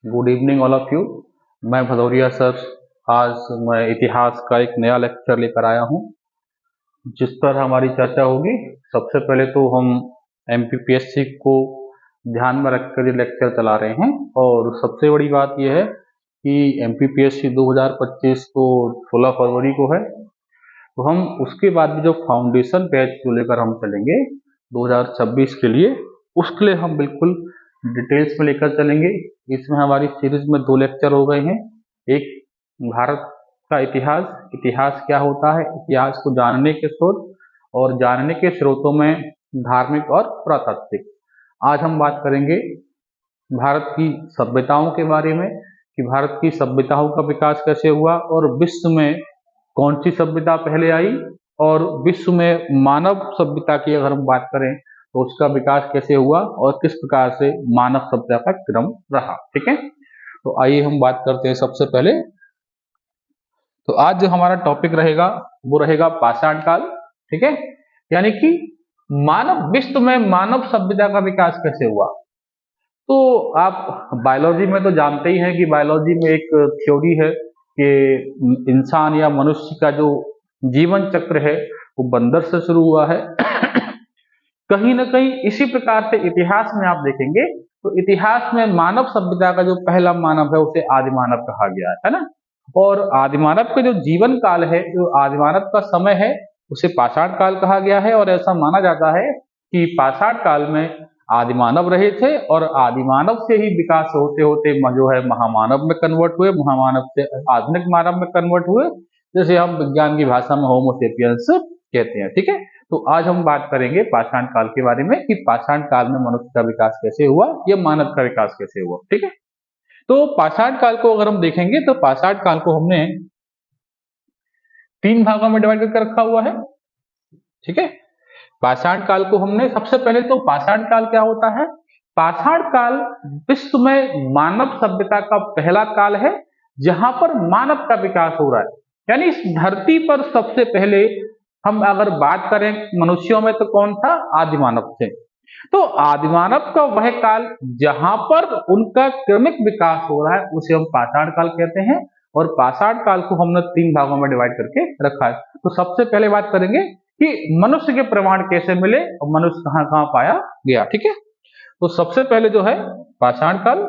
Good evening all of you. मैं Bhadauria sir. आज मैं इतिहास का एक नया लेक्चर लेकर आया हूँ जिस पर हमारी चर्चा होगी। सबसे पहले तो हम एमपीपीएससी को ध्यान में रखकर ये लेक्चर चला रहे हैं, और सबसे बड़ी बात यह है कि एमपीपीएससी 2025 को 16 फरवरी को है, तो हम उसके बाद भी जो फाउंडेशन बैच को लेकर हम चलेंगे 2026 के लिए, उसके लिए हम बिल्कुल डिटेल्स में लेकर चलेंगे। इसमें हमारी सीरीज में 2 लेक्चर हो गए हैं। एक भारत का इतिहास, इतिहास क्या होता है, इतिहास को जानने के स्रोत, और जानने के स्रोतों में धार्मिक और पुरातात्विक। आज हम बात करेंगे भारत की सभ्यताओं के बारे में कि भारत की सभ्यताओं का विकास कैसे हुआ, और विश्व में कौन सी सभ्यता पहले आई, और विश्व में मानव सभ्यता की अगर हम बात करें तो उसका विकास कैसे हुआ और किस प्रकार से मानव सभ्यता का क्रम रहा। ठीक है, तो आइए हम बात करते हैं। सबसे पहले तो आज जो हमारा टॉपिक रहेगा वो रहेगा पाषाण काल। ठीक है, यानी कि मानव विश्व में मानव सभ्यता का विकास कैसे हुआ। तो आप बायोलॉजी में तो जानते ही हैं कि बायोलॉजी में एक थ्योरी है कि इंसान या मनुष्य का जो जीवन चक्र है वो बंदर से शुरू हुआ है। कहीं ना कहीं इसी प्रकार से इतिहास में आप देखेंगे तो इतिहास में मानव सभ्यता का जो पहला मानव है उसे आदिमानव कहा गया है ना। और आदिमानव का जो जीवन काल है, जो आदिमानव का समय है, उसे पाषाण काल कहा गया है। और ऐसा माना जाता है कि पाषाण काल में आदिमानव रहे थे, और आदिमानव से ही विकास होते होते जो है महामानव में कन्वर्ट हुए, महामानव से आधुनिक मानव में कन्वर्ट हुए, जैसे हम विज्ञान की भाषा में होमोसेपियंस कहते हैं। ठीक है, तो आज हम बात करेंगे पाषाण काल के बारे में कि पाषाण काल में मनुष्य का विकास कैसे हुआ, या मानव का विकास कैसे हुआ। ठीक है, तो पाषाण काल को अगर हम देखेंगे तो पाषाण काल को हमने 3 भागों में डिवाइड करके रखा हुआ है। ठीक है, पाषाण काल को हमने सबसे पहले तो पाषाण काल क्या होता है। पाषाण काल विश्व में मानव सभ्यता का पहला काल है जहां पर मानव का विकास हो रहा है। यानी इस धरती पर सबसे पहले हम अगर बात करें मनुष्यों में तो कौन था, आदिमानव थे। तो आदिमानव का वह काल जहां पर उनका क्रमिक विकास हो रहा है उसे हम पाषाण काल कहते हैं। और पाषाण काल को हमने 3 भागों में डिवाइड करके रखा है। तो सबसे पहले बात करेंगे कि मनुष्य के प्रमाण कैसे मिले और मनुष्य कहां कहां पाया गया। ठीक है, तो सबसे पहले जो है पाषाण काल,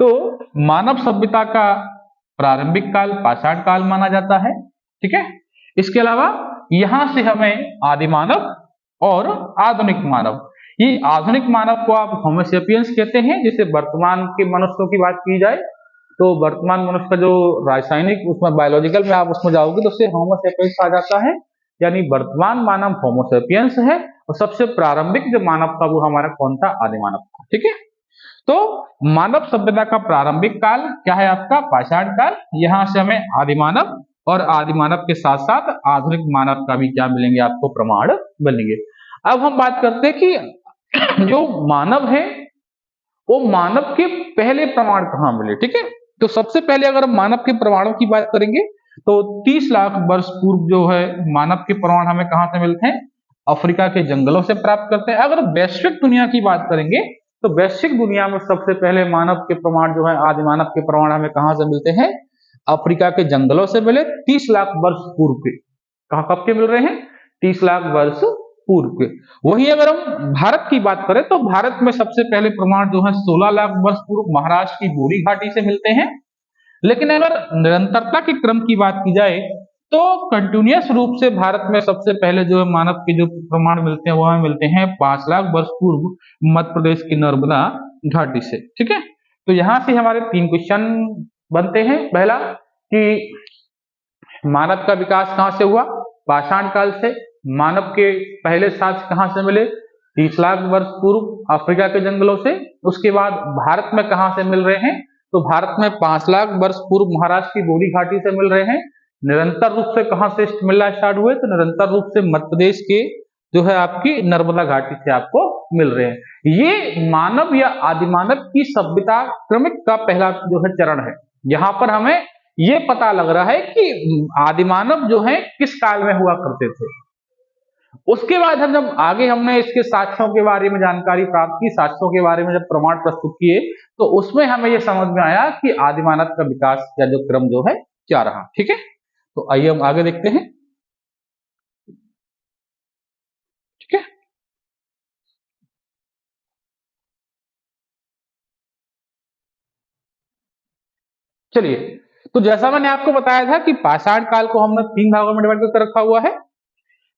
तो मानव सभ्यता का प्रारंभिक काल पाषाण काल माना जाता है। ठीक है, इसके अलावा यहां से हमें आदिमानव और आधुनिक मानव, ये आधुनिक मानव को आप होमोसेपियंस कहते हैं। जैसे वर्तमान के मनुष्यों की बात की जाए तो वर्तमान मनुष्य का जो रासायनिक उसमें बायोलॉजिकल में आप उसमें जाओगे तो उसे होमोसेपियंस आ जाता है। यानी वर्तमान मानव होमोसेपियंस है, और सबसे प्रारंभिक जो मानव था वो हमारा कौन था, आदिमानव था। ठीक है, तो मानव सभ्यता का प्रारंभिक काल क्या है आपका, पाषाण काल। यहां से हमें आदिमानव और आदिमानव के साथ साथ आधुनिक मानव का भी क्या मिलेंगे, आपको प्रमाण मिलेंगे। अब हम बात करते हैं कि जो मानव है वो मानव के पहले प्रमाण कहां मिले। ठीक है, तो सबसे पहले अगर हम मानव के प्रमाणों की बात करेंगे तो 30 लाख वर्ष पूर्व जो है मानव के प्रमाण हमें कहां से मिलते हैं, अफ्रीका के जंगलों से प्राप्त करते हैं। अगर वैश्विक दुनिया की बात करेंगे तो वैश्विक दुनिया में सबसे पहले मानव के प्रमाण जो है, आदिमानव के प्रमाण हमें कहां से मिलते हैं, अफ्रीका के जंगलों से मिले 30 लाख वर्ष पूर्व के। कहां कब के मिल रहे हैं, 30 लाख वर्ष पूर्व के। वहीं अगर हम भारत की बात करें तो भारत में सबसे पहले प्रमाण जो है 16 लाख वर्ष पूर्व महाराष्ट्र की बोरी घाटी से मिलते हैं। लेकिन अगर निरंतरता के क्रम की बात की जाए तो कंटिन्यूअस रूप से भारत में सबसे पहले जो है मानव के जो प्रमाण मिलते हैं वो हमें मिलते हैं 5 लाख वर्ष पूर्व मध्य प्रदेश की नर्मदा घाटी से। ठीक है, तो यहां से हमारे 3 क्वेश्चन बनते हैं। पहला कि मानव का विकास कहां से हुआ, पाषाण काल से। मानव के पहले साक्ष्य कहां से मिले, 30 लाख वर्ष पूर्व अफ्रीका के जंगलों से। उसके बाद भारत में कहां से मिल रहे हैं, तो भारत में 5 लाख वर्ष पूर्व महाराष्ट्र की बोरी घाटी से मिल रहे हैं। निरंतर रूप से कहां से मिलना स्टार्ट हुए, तो निरंतर रूप से मध्य प्रदेश के जो है आपकी नर्मदा घाटी से आपको मिल रहे हैं। ये मानव या आदिमानव की सभ्यता क्रमिक का पहला जो है चरण है। यहाँ पर हमें ये पता लग रहा है कि आदिमानव जो है किस काल में हुआ करते थे। उसके बाद हम जब आगे हमने इसके साक्ष्यों के बारे में जानकारी प्राप्त की, साक्ष्यों के बारे में जब प्रमाण प्रस्तुत किए, तो उसमें हमें यह समझ में आया कि आदि मानव का विकास या जो क्रम जो है क्या रहा। ठीक है, तो आइए हम आगे देखते हैं। ठीक है, चलिए, तो जैसा मैंने आपको बताया था कि पाषाण काल को हमने 3 भागों में डिवाइड करके रखा हुआ है।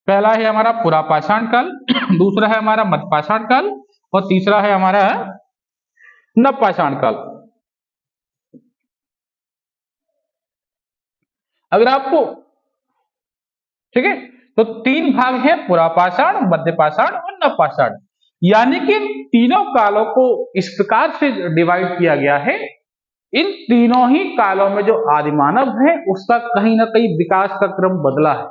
पहला है हमारा पुरा पाषाण काल, दूसरा है हमारा मध्य पाषाण काल, और तीसरा है हमारा नव पाषाण काल। अगर आपको, ठीक है, तो 3 भाग हैं, पुरा पाषाण, मध्य पाषाण और नव पाषाण। यानी कि तीनों कालों को इस प्रकार से डिवाइड किया गया है, इन तीनों ही कालों में जो आदिमानव है उसका कहीं ना कहीं विकास का क्रम बदला है।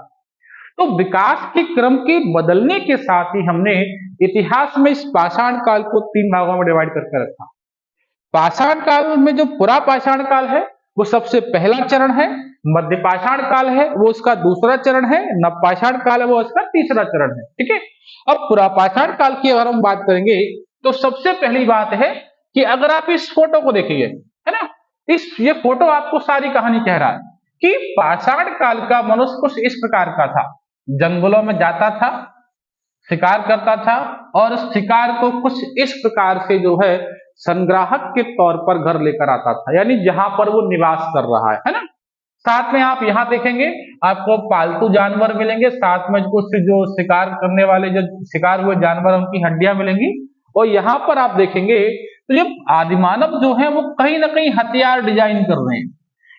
तो विकास के क्रम के बदलने के साथ ही हमने इतिहास में इस पाषाण काल को 3 भागों में डिवाइड करके रखा। पाषाण काल में जो पुरा पाषाण काल है वो सबसे पहला चरण है, मध्य पाषाण काल है वो उसका दूसरा चरण है, नव पाषाण काल है वो उसका तीसरा चरण है। ठीक है, अब पुरा पाषाण काल की अगर हम बात करेंगे तो सबसे पहली बात है कि अगर आप इस फोटो को देखिए, है ना, ये फोटो आपको सारी कहानी कह रहा है कि पाषाण काल का मनुष्य कुछ इस प्रकार का था, जंगलों में जाता था, शिकार करता था, और शिकार को कुछ इस प्रकार से जो है संग्राहक के तौर पर घर लेकर आता था, यानी जहां पर वो निवास कर रहा है ना। साथ में आप यहाँ देखेंगे आपको पालतू जानवर मिलेंगे, साथ में कुछ जो शिकार करने वाले जो शिकार हुए जानवर उनकी हड्डियां मिलेंगी, और यहाँ पर आप देखेंगे तो ये आदिमानव जो है वो कहीं ना कहीं हथियार डिजाइन कर रहे हैं।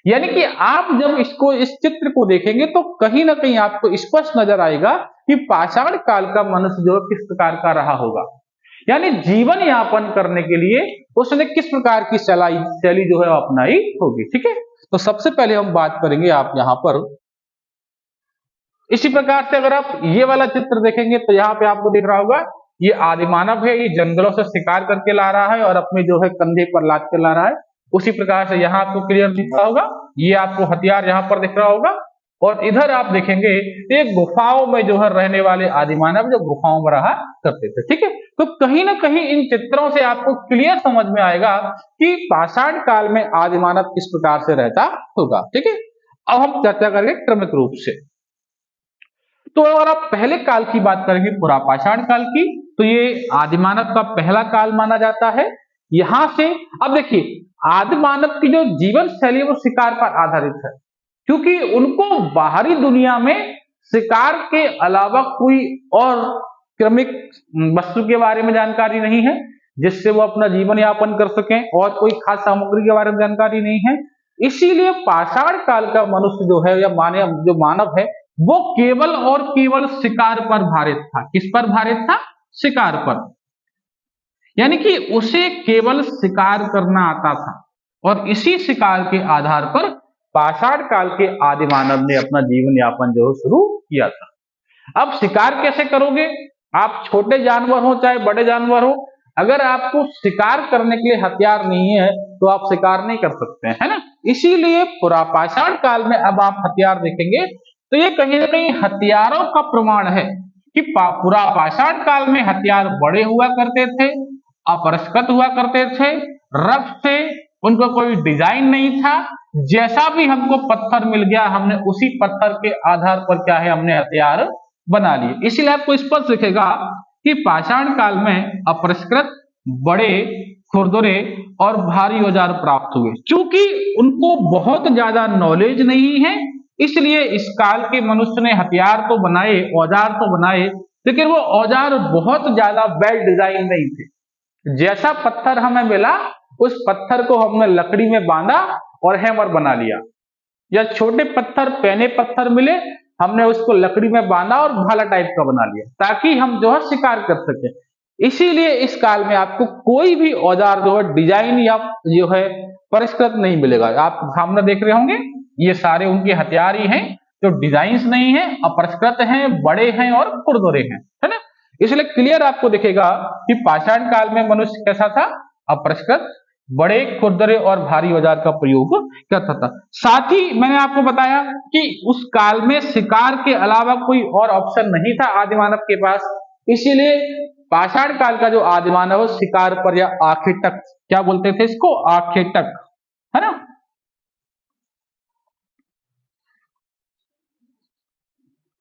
यानी कि आप जब इसको इस चित्र को देखेंगे तो कहीं ना कहीं आपको स्पष्ट नजर आएगा कि पाषाण काल का मनुष्य जो किस प्रकार का रहा होगा, यानी जीवन यापन करने के लिए उसने किस प्रकार की शैली जो है अपनाई होगी। ठीक है, तो सबसे पहले हम बात करेंगे आप यहाँ पर इसी प्रकार से अगर आप ये वाला चित्र देखेंगे तो यहाँ पे आपको दिख रहा होगा ये आदिमानव है, ये जंगलों से शिकार करके ला रहा है और अपने जो है कंधे पर लाद के ला रहा है। उसी प्रकार से यहाँ आपको क्लियर दिख रहा होगा, ये आपको हथियार यहाँ पर दिख रहा होगा, और इधर आप देखेंगे एक गुफाओं में जो है रहने वाले आदिमानव जो गुफाओं में रहा करते थे। ठीक है, तो कहीं ना कहीं इन चित्रों से आपको क्लियर समझ में आएगा कि पाषाण काल में आदिमानव किस प्रकार से रहता होगा। ठीक है, अब हम चर्चा करेंगे क्रमिक रूप से। तो अगर आप पहले काल की बात करेंगे पुरा पाषाण काल की, तो ये आदिमानव का पहला काल माना जाता है। यहां से अब देखिए आदिमानव की जो जीवन शैली है वो शिकार पर आधारित है, क्योंकि उनको बाहरी दुनिया में शिकार के अलावा कोई और क्रमिक वस्तु के बारे में जानकारी नहीं है जिससे वो अपना जीवन यापन कर सकें, और कोई खास सामग्री के बारे में जानकारी नहीं है। इसीलिए पाषाण काल का मनुष्य जो है या जो मानव है वो केवल और केवल शिकार पर भारित था। किस पर भारित था? शिकार पर, यानी कि उसे केवल शिकार करना आता था, और इसी शिकार के आधार पर पाषाण काल के आदिमानव ने अपना जीवन यापन जो शुरू किया था। अब शिकार कैसे करोगे? आप छोटे जानवर हो चाहे बड़े जानवर हो, अगर आपको शिकार करने के लिए हथियार नहीं है तो आप शिकार नहीं कर सकते, है ना। इसीलिए पुरा पाषाण काल में अब आप हथियार देखेंगे तो ये कहीं ना कहीं हथियारों का प्रमाण है कि पुरा पाषाण काल में हथियार बड़े हुआ करते थे, अपरिष्कृत हुआ करते थे, रफ थे, उनका कोई डिजाइन नहीं था। जैसा भी हमको पत्थर मिल गया हमने उसी पत्थर के आधार पर क्या है हमने हथियार बना लिए। इसीलिए आपको स्पष्ट दिखेगा कि पाषाण काल में अपरिष्कृत, बड़े, खुरदुरे और भारी औजार प्राप्त हुए। क्योंकि उनको बहुत ज्यादा नॉलेज नहीं है, इसलिए इस काल के मनुष्य ने हथियार तो बनाए, औजार तो बनाए, लेकिन वो औजार बहुत ज्यादा वेल डिजाइन नहीं थे। जैसा पत्थर हमें मिला उस पत्थर को हमने लकड़ी में बांधा और हैमर बना लिया, या छोटे पत्थर पैने पत्थर मिले हमने उसको लकड़ी में बांधा और भाला टाइप का बना लिया ताकि हम जो है शिकार कर सके। इसीलिए इस काल में आपको कोई भी औजार जो है डिजाइन या जो है परिष्कृत नहीं मिलेगा। आप सामने देख रहे होंगे ये सारे उनके हथियार ही हैं जो डिजाइन नहीं है, अपरिष्कृत हैं, बड़े हैं और खुरदुरे हैं, है ना। इसलिए क्लियर आपको दिखेगा कि पाषाण काल में मनुष्य कैसा था? अपरिष्कृत, बड़े, खुरदरे और भारी औजार का प्रयोग करता था। साथ ही मैंने आपको बताया कि उस काल में शिकार के अलावा कोई और ऑप्शन नहीं था आदिमानव के पास, इसीलिए पाषाण काल का जो आदिमानव शिकार पर या आखेटक, क्या बोलते थे इसको, आखेटक, है ना,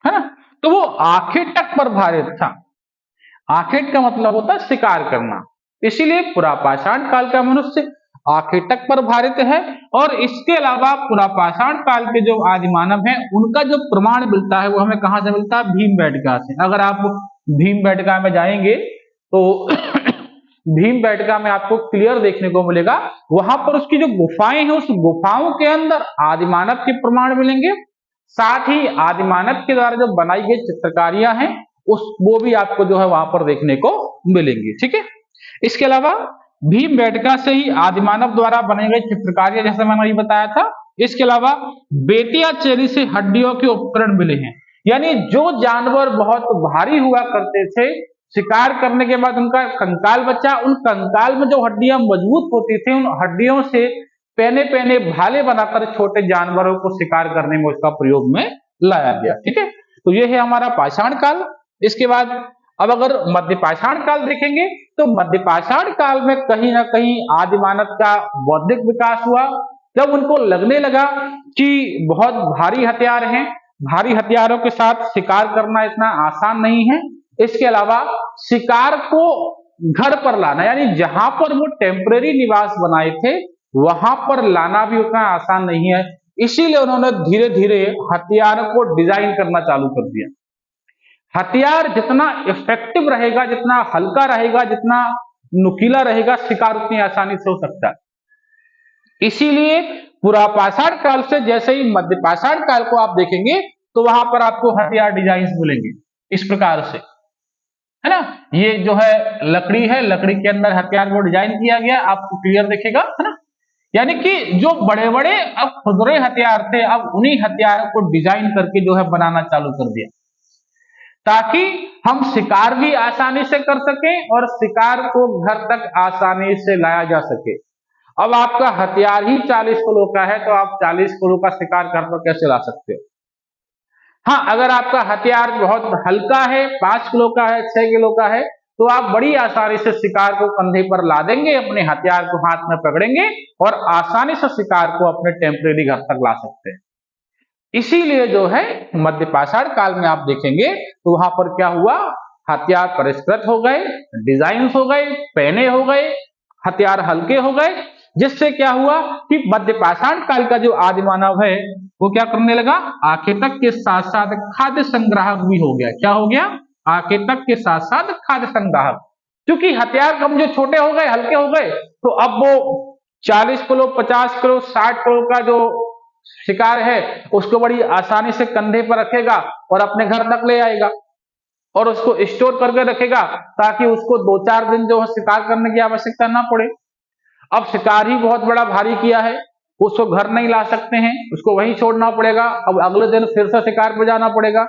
है ना, तो वो आखेटक पर भारित था। आखेट का मतलब होता है शिकार करना, इसीलिए पुरापाषाण काल का मनुष्य आखेटक पर भारित है। और इसके अलावा पुरापाषाण काल के जो आदिमानव हैं उनका जो प्रमाण मिलता है वो हमें कहां से मिलता है, भीमबेटका से। अगर आप भीमबेटका में जाएंगे तो भीमबेटका में आपको क्लियर देखने को मिलेगा, वहां पर उसकी जो गुफाएं हैं उस गुफाओं के अंदर आदिमानव के प्रमाण मिलेंगे। साथ ही आदिमानव के द्वारा जो बनाई गई चित्रकारियां हैं उस वो भी आपको जो है वहां पर देखने को मिलेंगी। ठीक है, इसके अलावा भीमबेटका से ही आदिमानव द्वारा बनाई गई चित्रकारियां, जैसे मैंने अभी बताया था। इसके अलावा बेतिया चेरी से हड्डियों के उपकरण मिले हैं, यानी जो जानवर बहुत भारी हुआ करते थे, शिकार करने के बाद उनका कंकाल बचा, उन कंकाल में जो हड्डियां मजबूत होती थी उन हड्डियों से पहने पहने भाले बनाकर छोटे जानवरों को शिकार करने में उसका प्रयोग में लाया गया। ठीक है, तो ये है हमारा पाषाण काल। इसके बाद अब अगर मध्य पाषाण काल देखेंगे तो मध्य पाषाण काल में कहीं ना कहीं आदिमानव का बौद्धिक विकास हुआ, जब उनको लगने लगा कि बहुत भारी हथियार हैं, भारी हथियारों के साथ शिकार करना इतना आसान नहीं है। इसके अलावा शिकार को घर पर लाना, यानी जहां पर वो टेम्परेरी निवास बनाए थे वहां पर लाना भी उतना आसान नहीं है, इसीलिए उन्होंने धीरे धीरे हथियारों को डिजाइन करना चालू कर दिया। हथियार जितना इफेक्टिव रहेगा, जितना हल्का रहेगा, जितना नुकीला रहेगा, शिकार उतनी आसानी से हो सकता है। इसीलिए पुरापाषाण काल से जैसे ही मध्य पाषाण काल को आप देखेंगे तो वहां पर आपको हथियार डिजाइन मिलेंगे इस प्रकार से, है ना। ये जो है लकड़ी है, लकड़ी के अंदर हथियार को डिजाइन किया गया, आपको क्लियर दिखेगा, है ना। यानी कि जो बड़े बड़े अब खुदरे हथियार थे, अब उन्हीं हथियारों को डिजाइन करके जो है बनाना चालू कर दिया, ताकि हम शिकार भी आसानी से कर सकें और शिकार को घर तक आसानी से लाया जा सके। अब आपका हथियार ही 40 किलो का है तो आप 40 किलो का शिकार घर पर कैसे ला सकते हो। हाँ, अगर आपका हथियार बहुत हल्का है, 5 किलो का है, 6 किलो का है, तो आप बड़ी आसानी से शिकार को कंधे पर ला देंगे, अपने हथियार को हाथ में पकड़ेंगे और आसानी से शिकार को अपने टेम्परेरी घर तक ला सकते हैं। इसीलिए जो है मध्य पाषाण काल में आप देखेंगे तो वहां पर क्या हुआ, हथियार परिष्कृत हो गए, डिजाइन हो गए, पहने हो गए, हथियार हल्के हो गए, जिससे क्या हुआ कि मध्य पाषाण काल का जो आदिमानव है वो क्या करने लगा, आखेटक के साथ साथ खाद्य संग्राहक भी हो गया। क्या हो गया, आखेटक के साथ साथ खाद्य संग्राहक। क्योंकि हथियार कम जो छोटे हो गए, हल्के हो गए, तो अब वो 40 किलो, 50 किलो, 60 किलो का जो शिकार है उसको बड़ी आसानी से कंधे पर रखेगा और अपने घर तक ले आएगा और उसको स्टोर करके रखेगा, ताकि उसको 2-4 दिन जो है शिकार करने की आवश्यकता ना पड़े। अब शिकार ही बहुत बड़ा भारी किया है, उसको घर नहीं ला सकते हैं, उसको वहीं छोड़ना पड़ेगा, अब अगले दिन फिर से शिकार पर जाना पड़ेगा।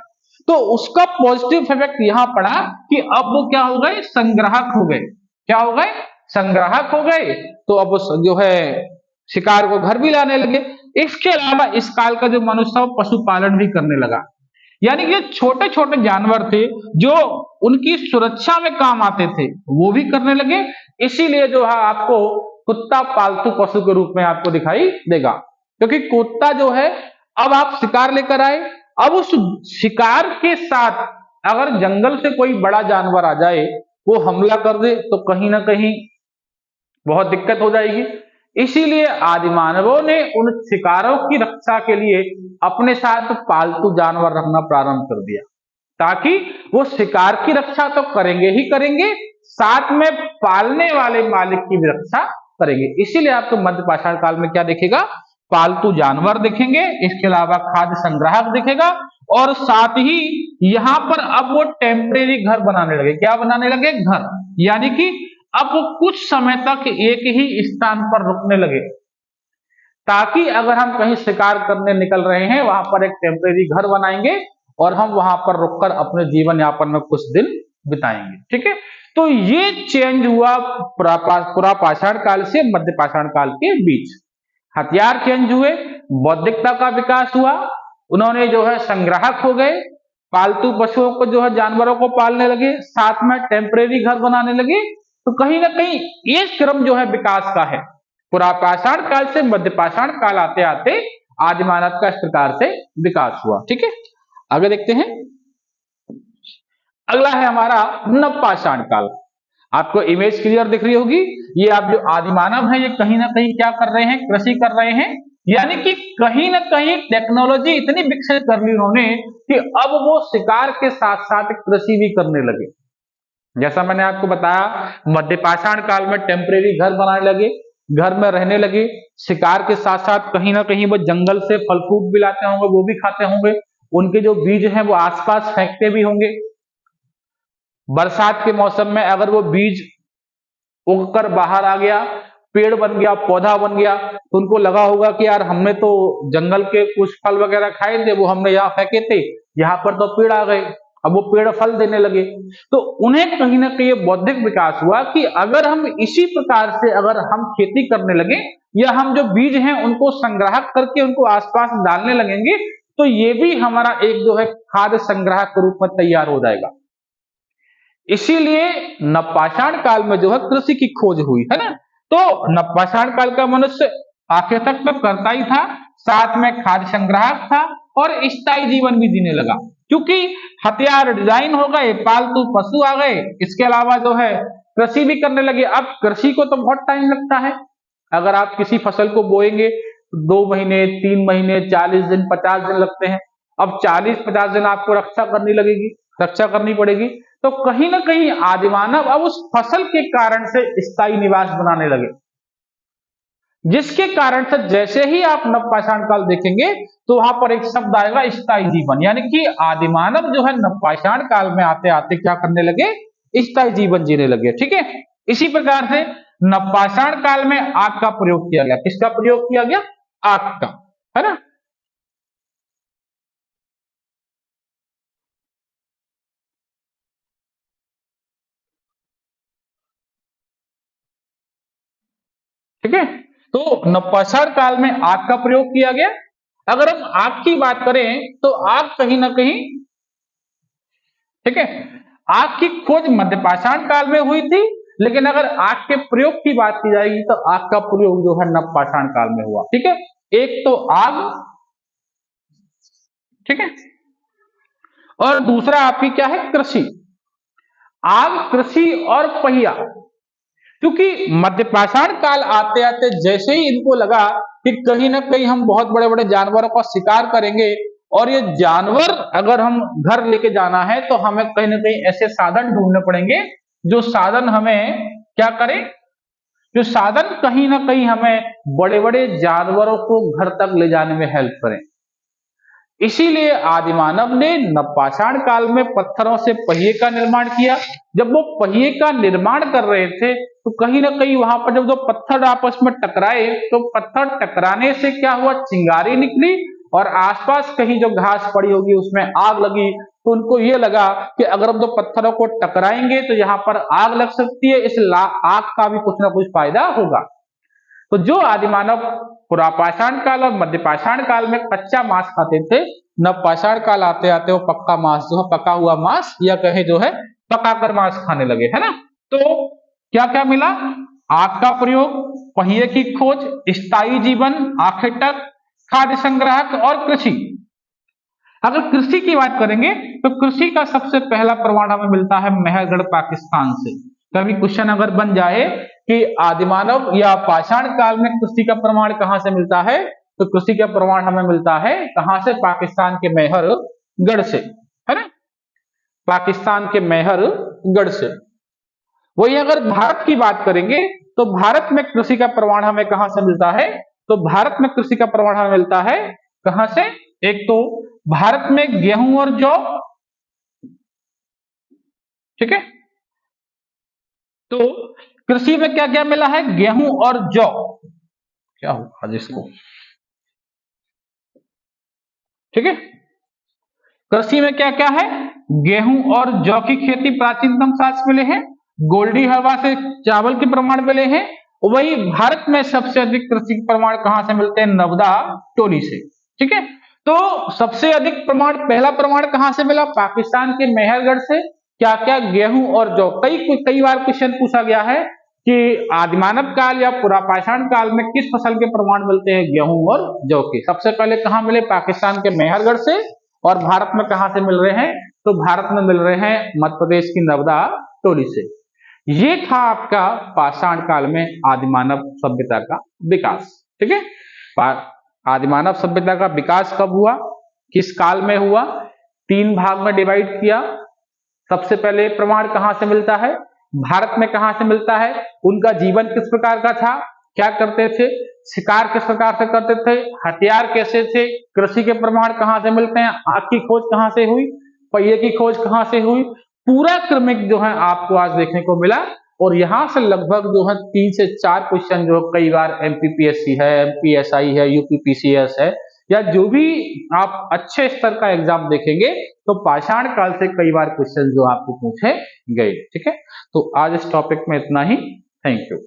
तो उसका पॉजिटिव इफेक्ट यहां पड़ा कि अब वो क्या हो गए, संग्राहक हो गए। क्या हो गए, संग्राहक हो गए। तो अब जो है शिकार को घर भी लाने लगे। इसके अलावा इस काल का जो मनुष्य पशुपालन भी करने लगा, यानी कि छोटे छोटे जानवर थे जो उनकी सुरक्षा में काम आते थे वो भी करने लगे। इसीलिए जो है आपको कुत्ता पालतू पशु के रूप में आपको दिखाई देगा, क्योंकि कुत्ता जो है, अब आप शिकार लेकर आए, अब उस शिकार के साथ अगर जंगल से कोई बड़ा जानवर आ जाए, वो हमला कर दे, तो कहीं ना कहीं बहुत दिक्कत हो जाएगी। इसीलिए आदि मानवों ने उन शिकारों की रक्षा के लिए अपने साथ पालतू जानवर रखना प्रारंभ कर दिया, ताकि वो शिकार की रक्षा तो करेंगे ही करेंगे, साथ में पालने वाले मालिक की भी रक्षा करेंगे। इसीलिए आपको मध्य पाषाण काल में क्या दिखेगा, पालतू जानवर दिखेंगे, इसके अलावा खाद्य संग्राहक दिखेगा, और साथ ही यहां पर अब वो टेम्परेरी घर बनाने लगे। क्या बनाने लगे, घर, यानी कि अब वो कुछ समय तक एक ही स्थान पर रुकने लगे, ताकि अगर हम कहीं शिकार करने निकल रहे हैं वहां पर एक टेम्परेरी घर बनाएंगे और हम वहां पर रुककर अपने जीवन यापन में कुछ दिन बिताएंगे। ठीक है, तो ये चेंज हुआ पूरा पाषाण काल से मध्य पाषाण काल के बीच। हथियार चेंज हुए, बौद्धिकता का विकास हुआ, उन्होंने जो है संग्राहक हो गए, पालतू पशुओं को जो है जानवरों को पालने लगे, साथ में टेम्परेरी घर बनाने लगे। तो कहीं ना कहीं ये क्रम जो है विकास का है। पूरा पाषाण काल से मध्य पाषाण काल आते आते आदि मानव का इस प्रकार से विकास हुआ। ठीक है, आगे देखते हैं। अगला है हमारा नव पाषाण काल। आपको इमेज क्लियर दिख रही होगी। ये आप जो आदि मानव है ये कहीं ना कहीं क्या कर रहे हैं, कृषि कर रहे हैं, यानी कि कहीं ना कहीं टेक्नोलॉजी इतनी विकसित कर ली उन्होंने कि अब वो शिकार के साथ साथ कृषि भी करने लगे। जैसा मैंने आपको बताया मध्य पाषाण काल में टेम्परेरी घर बनाने लगे, घर में रहने लगे, शिकार के साथ साथ कहीं ना कहीं वो जंगल से फल फ्रूट भी लाते होंगे, वो भी खाते होंगे, उनके जो बीज हैं वो आसपास फेंकते भी होंगे। बरसात के मौसम में अगर वो बीज उगकर बाहर आ गया, पेड़ बन गया, पौधा बन गया, तो उनको लगा होगा कि यार हमने तो जंगल के कुछ फल वगैरह खाए थे, वो हमने यहाँ फेंके थे, यहाँ पर तो पेड़ आ गए, अब वो पेड़ फल देने लगे। तो उन्हें कहीं ना कहीं बौद्धिक विकास हुआ कि अगर हम इसी प्रकार से अगर हम खेती करने लगे या हम जो बीज हैं उनको संग्राहक करके उनको आसपास डालने लगेंगे तो ये भी हमारा एक जो है खाद्य संग्राहक के रूप में तैयार हो जाएगा। इसीलिए नवपाषाण काल में जो है कृषि की खोज हुई है ना। तो नवपाषाण काल का मनुष्य आखिर तक तो करता ही था, साथ में खाद्य संग्राहक था और स्थायी जीवन भी जीने लगा, क्योंकि हथियार डिजाइन हो गए, पालतू पशु आ गए, इसके अलावा जो है कृषि भी करने लगे। अब कृषि को तो बहुत टाइम लगता है। अगर आप किसी फसल को बोएंगे 2 महीने, 3 महीने, 40 दिन, 50 दिन लगते हैं। अब 40-50 दिन आपको रक्षा करनी पड़ेगी। तो कहीं ना कहीं आदिमानव अब उस फसल के कारण से स्थायी निवास बनाने लगे, जिसके कारण से जैसे ही आप नवपाषाण काल देखेंगे तो वहां पर एक शब्द आएगा स्थायी जीवन, यानी कि आदिमानव जो है नवपाषाण काल में आते आते क्या करने लगे, स्थायी जीवन जीने लगे। ठीक है, इसी प्रकार से नवपाषाण काल में आग का प्रयोग किया गया। किसका प्रयोग किया गया? आग का, है ना। ठीक है, तो नवपाषाण काल में आग का प्रयोग किया गया। अगर हम आग की बात करें तो आग कहीं ना कहीं, ठीक है, आग की खोज मध्य पाषाण काल में हुई थी, लेकिन अगर आग के प्रयोग की बात की जाएगी तो आग का प्रयोग जो है नवपाषाण काल में हुआ। ठीक है, एक तो आग, ठीक है, और दूसरा आपकी क्या है, कृषि। आग, कृषि और पहिया, क्योंकि मध्य पाषाण काल आते आते जैसे ही इनको लगा कि कहीं ना कहीं हम बहुत बड़े बड़े जानवरों का शिकार करेंगे और ये जानवर अगर हम घर लेके जाना है तो हमें कहीं ना कहीं ऐसे साधन ढूंढने पड़ेंगे जो साधन हमें क्या करें, जो साधन कहीं ना कहीं हमें बड़े बड़े जानवरों को घर तक ले जाने में हेल्प करें। इसीलिए आदिमानव ने नवपाषाण काल में पत्थरों से पहिए का निर्माण किया। जब वो पहिए का निर्माण कर रहे थे तो कहीं ना कहीं वहां पर जब दो पत्थर आपस में टकराए तो पत्थर टकराने से क्या हुआ, चिंगारी निकली और आसपास कहीं जो घास पड़ी होगी उसमें आग लगी। तो उनको ये लगा कि अगर हम दो पत्थरों को टकराएंगे तो यहाँ पर आग लग सकती है, इस आग का भी कुछ ना कुछ फायदा होगा। तो जो आदिमानव पुरापाषाण काल और मध्य पाषाण काल में कच्चा मांस खाते थे, नवपाषाण काल आते आते वो पक्का मांस जो है, पका हुआ मांस या कहे जो है पकाकर मांस खाने लगे, है ना। तो क्या क्या मिला, आग का प्रयोग, पहिए की खोज, स्थायी जीवन, आखिर तक खाद्य संग्राहक और कृषि। अगर कृषि की बात करेंगे तो कृषि का सबसे पहला प्रमाण हमें मिलता है मेहरगढ़ पाकिस्तान से। कभी क्वेश्चन अगर बन जाए कि आदिमानव या पाषाण काल में कृषि का प्रमाण कहां से मिलता है, तो कृषि का प्रमाण हमें मिलता है कहां से, पाकिस्तान के मेहरगढ़ से, है ना, पाकिस्तान के मेहरगढ़ से। वही अगर भारत की बात करेंगे तो भारत में कृषि का प्रमाण हमें कहां से मिलता है, तो भारत में कृषि का प्रमाण हमें मिलता है कहां से, एक तो भारत में गेहूं और जौ, ठीक है, तो कृषि में क्या क्या मिला है, गेहूं और जौ। क्या होगा जिसको, ठीक है, कृषि में क्या क्या है, गेहूं और जौ की खेती प्राचीनतम साक्ष्य मिले हैं। गोल्डी हवा से चावल के प्रमाण मिले हैं। वही भारत में सबसे अधिक कृषि के प्रमाण कहां से मिलते हैं? नर्मदा टोली से। ठीक है, तो सबसे अधिक प्रमाण, पहला प्रमाण कहां से मिला? पाकिस्तान के मेहरगढ़ से। क्या क्या? गेहूं और जौ। कई बार क्वेश्चन पूछा गया है कि आदिमानव काल या पुरापाषाण काल में किस फसल के प्रमाण मिलते हैं? गेहूं और जौ के। सबसे पहले कहां मिले? पाकिस्तान के मेहरगढ़ से। और भारत में कहां से मिल रहे हैं? तो भारत में मिल रहे हैं मध्य प्रदेश की नर्मदा टोली से। ये था आपका पाषाण काल में आदिमानव सभ्यता का विकास। ठीक है, आदिमानव सभ्यता का विकास कब हुआ, किस काल में हुआ? 3 भाग में डिवाइड किया। सबसे पहले प्रमाण कहां से मिलता है? भारत में कहां से मिलता है? उनका जीवन किस प्रकार का था, क्या करते थे, शिकार किस प्रकार से करते थे, हथियार कैसे थे, कृषि के प्रमाण कहां से मिलते हैं, आग की खोज कहां से हुई, पहिए की खोज कहां से हुई, पूरा क्रमिक जो है आपको आज देखने को मिला। और यहां से लगभग जो है 3 से 4 क्वेश्चन जो कई बार एमपीपीएससी है, एमपीएसआई है, यूपीपीसीएस है, या जो भी आप अच्छे स्तर का एग्जाम देखेंगे तो पाषाण काल से कई बार क्वेश्चन जो आपको पूछे गए। ठीक है, तो आज इस टॉपिक में इतना ही। Thank you.